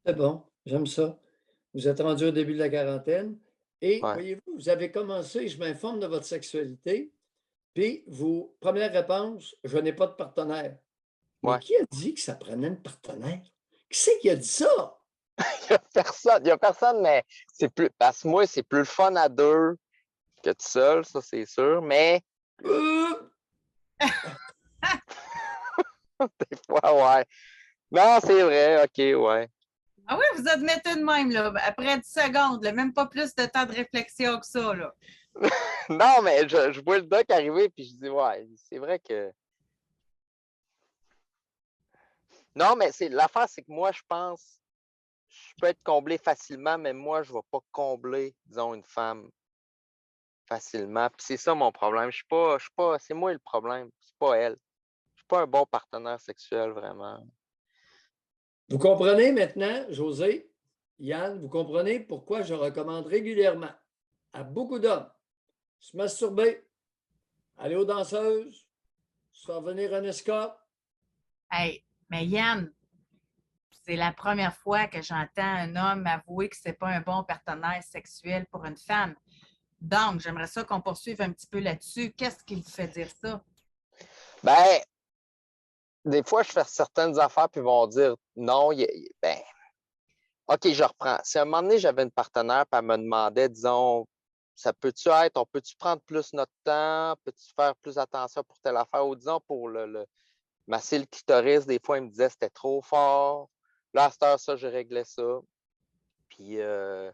C'est bon, j'aime ça. Vous êtes rendu au début de la quarantaine et Ouais, voyez-vous, vous avez commencé, je m'informe de votre sexualité, puis vous première réponse: «Je n'ai pas de partenaire». Mais ouais. qui a dit que ça prenait une partenaire? Qui c'est qui a dit ça? Il y a personne, mais c'est plus parce que moi, c'est plus le fun à 2 que tout seul, ça, c'est sûr, mais Heu! des fois, ouais. Non, c'est vrai, OK, ouais. Ah oui, vous admettez de même, là, après 10 secondes, là, même pas plus de temps de réflexion que ça, là. Non, mais je vois le doc arriver, puis je dis: «Ouais, c'est vrai que» non, mais c'est l'affaire, c'est que moi, je pense, je peux être comblé facilement, mais moi, je vais pas combler, disons, une femme facilement. Puis c'est ça mon problème. Je suis pas c'est moi le problème, c'est pas elle. Je suis pas un bon partenaire sexuel vraiment. Vous comprenez maintenant, José, Yann, vous comprenez pourquoi je recommande régulièrement à beaucoup d'hommes se masturber, aller aux danseuses, se faire venir un escorte. Hey, mais Yann, c'est la première fois que j'entends un homme avouer que c'est pas un bon partenaire sexuel pour une femme. Donc, j'aimerais ça qu'on poursuive un petit peu là-dessus. Qu'est-ce qui vous fait dire ça? Ben, des fois, je fais certaines affaires, puis ils vont dire: «Non, ben, OK, je reprends». Si à un moment donné, j'avais une partenaire, puis elle me demandait, disons: «Ça peut-tu être on peut-tu prendre plus notre temps? Peux-tu faire plus attention pour telle affaire?» Ou disons pour le masser le clitoris, des fois, il me disait: «C'était trop fort». Là, à cette heure, ça, je réglais ça. Puis, je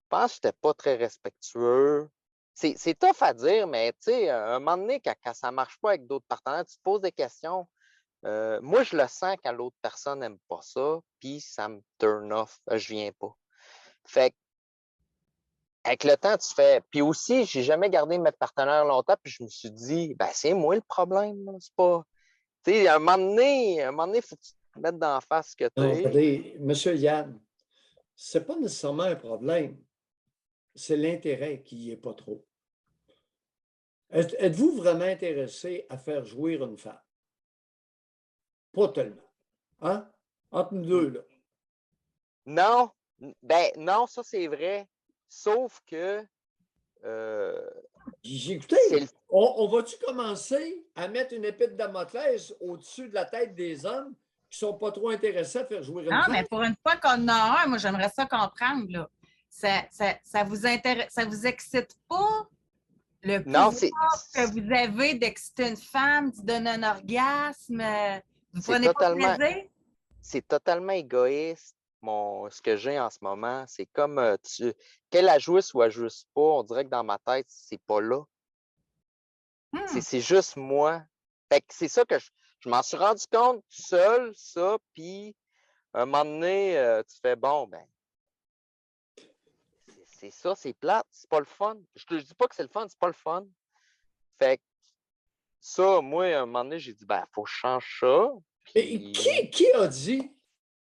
pense que j'étais pas très respectueux. C'est tough à dire, mais tu sais, à un moment donné, quand ça marche pas avec d'autres partenaires, tu te poses des questions. Moi, je le sens quand l'autre personne n'aime pas ça, puis ça me turn off, je viens pas. Fait que, avec le temps, tu fais puis aussi, j'ai jamais gardé mes partenaires longtemps, puis je me suis dit: «Ben, c'est moi le problème, là, c'est pas» tu sais, à un moment donné, faut que tu te mettes d'en face ce que tu Non, es. regardez, monsieur Yann, c'est pas nécessairement un problème, c'est l'intérêt qui y est pas trop. Êtes-vous vraiment intéressé à faire jouir une femme? Pas tellement, hein? Entre nous N 2 là. non, ben, non, ça, c'est vrai, sauf que, heu, J'ai c'est écoutez, le on va-tu commencer à mettre une épée de Damoclès au-dessus de la tête des hommes qui sont pas trop intéressés à faire jouir une Non, femme? mais pour une fois qu'on en a un, moi, j'aimerais ça comprendre, là. Ça vous intéresse, ça vous excite pas le non, pouvoir que vous avez d'exciter une femme, d'y donner un orgasme? Vous c'est prenez pas totalement plaisir? c'est totalement égoïste, ce que j'ai en ce moment. C'est comme, qu'elle la jouisse ou elle jouisse pas, on dirait que dans ma tête, c'est pas là. C'est Hmm. c'est juste moi. Fait que c'est ça que je m'en suis rendu compte tout seul, ça, puis à un moment donné, tu fais: «Bon, ben, c'est ça, c'est plate, c'est pas le fun». Je dis pas que c'est le fun, c'est pas le fun. Fait que ça, moi, à un moment donné, j'ai dit: «Ben, faut que je change ça». Et Puis qui a dit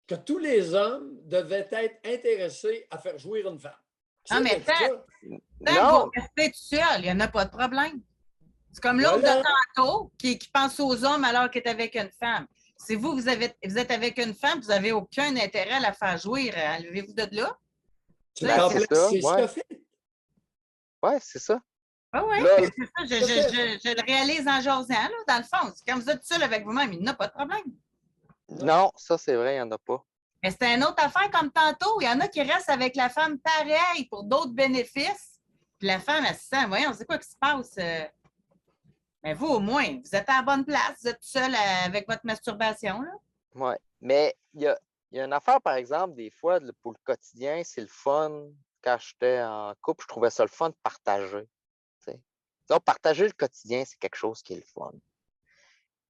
que tous les hommes devaient être intéressés à faire jouir une femme? Qui Non, c'est qui mais a dit ça? tant que vous non, restez tout seul, il n'y en a pas de problème. C'est comme l'autre de Voilà. tantôt qui pense aux hommes alors qu'il est avec une femme. Si vous êtes avec une femme, vous n'avez aucun intérêt à la faire jouir. Enlevez-vous de là. Tu C'est sais, ben, en c'est plein ça, c'est ce ouais. qu'a fait. Ouais, c'est ça. oui, oui, Là, c'est ça, Ce qu'a fait. je le réalise en jasant, là, dans le fond. Quand vous êtes seul avec vous-même, il n'y a pas de problème. Non. non, ça, c'est vrai, il y en a pas. Mais c'est une autre affaire comme tantôt. Il y en a qui restent avec la femme pareil pour d'autres bénéfices. Puis la femme, elle se sent, voyons, c'est quoi qui se passe? Mais vous, au moins, vous êtes à la bonne place. Vous êtes seul avec votre masturbation, là. Ouais. Mais il y a une affaire, par exemple, des fois, pour le quotidien, c'est le fun. Quand j'étais en couple, je trouvais ça le fun de partager. Tu sais. Donc, partager le quotidien, c'est quelque chose qui est le fun.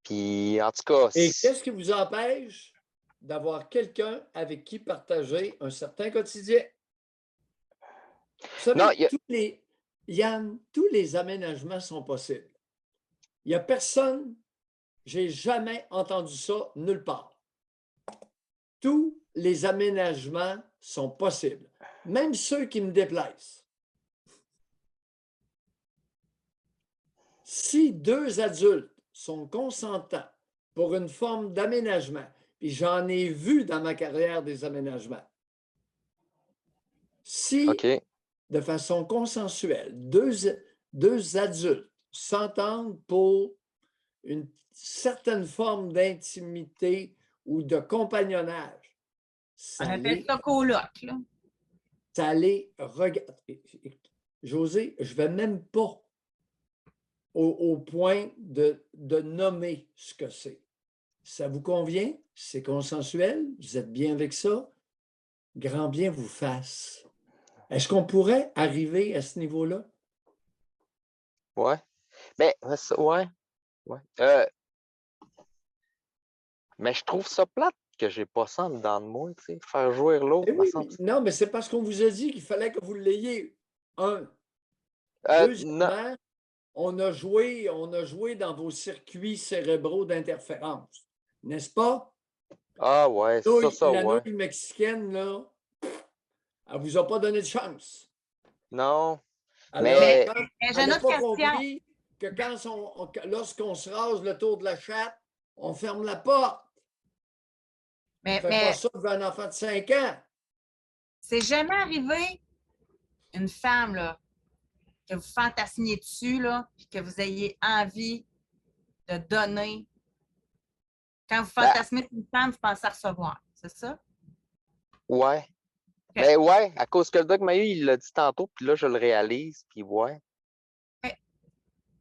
Puis, en tout cas, Et qu'est-ce qui vous empêche d'avoir quelqu'un avec qui partager un certain quotidien? Vous non, savez, Yann, tous les aménagements sont possibles. Il n'y a personne, j'ai jamais entendu ça nulle part. Tous les aménagements sont possibles, même ceux qui me déplaisent. Si deux adultes sont consentants pour une forme d'aménagement puis j'en ai vu dans ma carrière des aménagements. Si, OK. de façon consensuelle, deux adultes s'entendent pour une certaine forme d'intimité ou de compagnonnage, On ça appelle les, ça coloc, là. ça les regarde. José, je ne vais même pas au point de nommer ce que c'est. Ça vous convient? C'est consensuel? Vous êtes bien avec ça? Grand bien vous fasse. Est-ce qu'on pourrait arriver à ce niveau-là? Ouais. Mais, ouais. Ouais. Mais je trouve ça plate que j'ai pas ça en dedans de moi, tu sais. Faire jouer l'autre, Eh me oui, semble. non, mais c'est parce qu'on vous a dit qu'il fallait que vous l'ayez. Un. Non. Deuxièmement, on a joué dans vos circuits cérébraux d'interférence. N'est-ce pas? Ah ouais, La ouais. nouille mexicaine, là, elle ne vous a pas donné de chance. Non. Alors, Mais- J'ai elle une n'a autre pas question. compris que lorsqu'on se rase le tour de la chatte, on ferme la porte. On ne fait pas ça devant un enfant de 5 ans. C'est jamais arrivé une femme, là, que vous fantasmiez dessus, là, puis que vous ayez envie de donner. Quand vous fantasmez sur une femme, vous pensez à recevoir. C'est ça? Ouais. Mais ouais, à cause que le doc m'a eu, il l'a dit tantôt, puis là, je le réalise, puis ouais.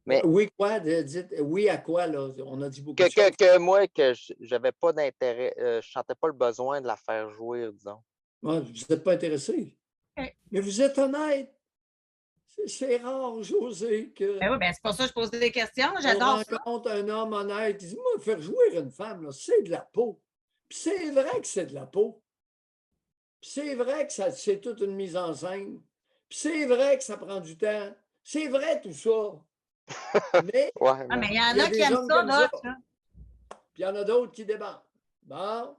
Mais Oui, quoi? Dites oui à quoi, là? On a dit beaucoup de choses. que moi, que j'avais pas d'intérêt, je sentais pas le besoin de la faire jouir, disons. Ouais, vous n'êtes pas intéressé. OK. Mais vous êtes honnête. C'est rare, José, que Ben oui, ben c'est pour ça que je pose des questions. on J'adore ça. rencontre un homme honnête. Il dit, moi, faire jouer une femme, là, c'est de la peau. Puis c'est vrai que c'est de la peau. Puis c'est vrai que c'est toute une mise en scène. Puis c'est vrai que ça prend du temps. C'est vrai tout ça. Mais Ouais, Ah, mais il y en il y a a qui des aiment hommes qui ça, aiment ça. Doc, là. Puis il y en a d'autres qui débordent. Bon,